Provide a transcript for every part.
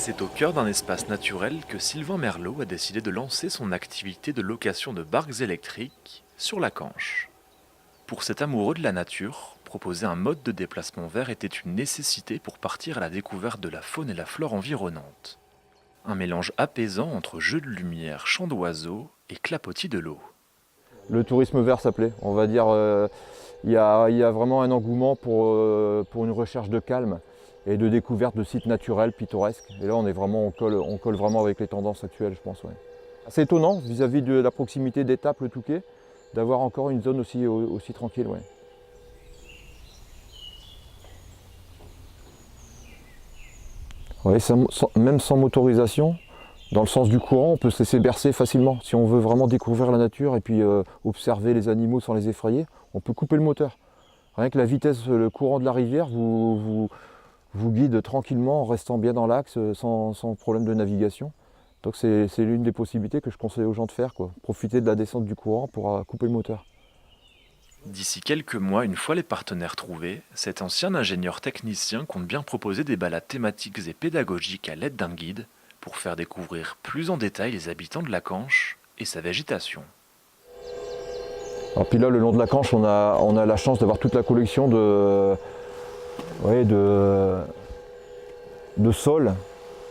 C'est au cœur d'un espace naturel que Sylvain Merlot a décidé de lancer son activité de location de barques électriques sur la Canche. Pour cet amoureux de la nature, proposer un mode de déplacement vert était une nécessité pour partir à la découverte de la faune et la flore environnantes. Un mélange apaisant entre jeux de lumière, chants d'oiseaux et clapotis de l'eau. Le tourisme vert s'appelait. On va dire, il y a vraiment un engouement pour une recherche de calme et de découverte de sites naturels, pittoresques. Et là, on colle vraiment avec les tendances actuelles, je pense. Ouais. C'est étonnant vis-à-vis de la proximité d'Étaples, le Touquet, d'avoir encore une zone aussi tranquille. Ouais. Ouais, même sans motorisation, dans le sens du courant, on peut se laisser bercer facilement. Si on veut vraiment découvrir la nature et puis observer les animaux sans les effrayer, on peut couper le moteur. Rien que la vitesse, le courant de la rivière vous guide tranquillement en restant bien dans l'axe sans problème de navigation. Donc c'est l'une des possibilités que je conseille aux gens de faire, quoi. Profiter de la descente du courant pour couper le moteur. D'ici quelques mois, une fois les partenaires trouvés, cet ancien ingénieur technicien compte bien proposer des balades thématiques et pédagogiques à l'aide d'un guide pour faire découvrir plus en détail les habitants de la Canche et sa végétation. Alors puis là, le long de la Canche, on a la chance d'avoir toute la collection de sols.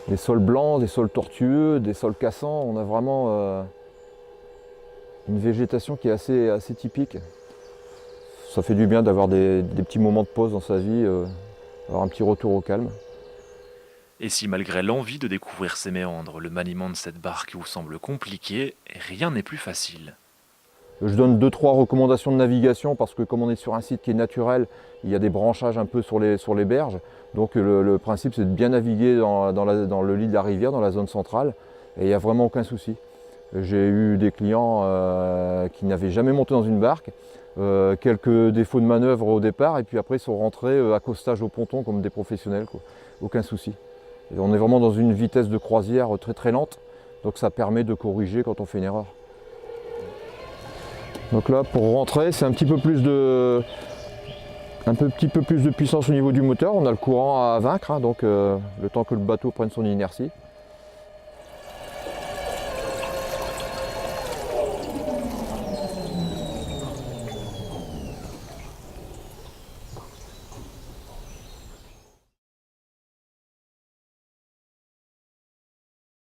Des sols blancs, des sols tortueux, des sols cassants. On a vraiment une végétation qui est assez typique. Ça fait du bien d'avoir des petits moments de pause dans sa vie, avoir un petit retour au calme. Et si malgré l'envie de découvrir ces méandres, le maniement de cette barque vous semble compliqué, rien n'est plus facile. Je donne 2-3 recommandations de navigation parce que comme on est sur un site qui est naturel, il y a des branchages un peu sur les berges. Donc le principe c'est de bien naviguer dans le lit de la rivière, dans la zone centrale, et il n'y a vraiment aucun souci. J'ai eu des clients qui n'avaient jamais monté dans une barque, quelques défauts de manœuvre au départ, et puis après ils sont rentrés accostage au ponton comme des professionnels, quoi. Aucun souci. Et on est vraiment dans une vitesse de croisière très très lente, donc ça permet de corriger quand on fait une erreur. Donc là, pour rentrer, c'est un petit peu plus de puissance au niveau du moteur. On a le courant à vaincre, hein, donc le temps que le bateau prenne son inertie.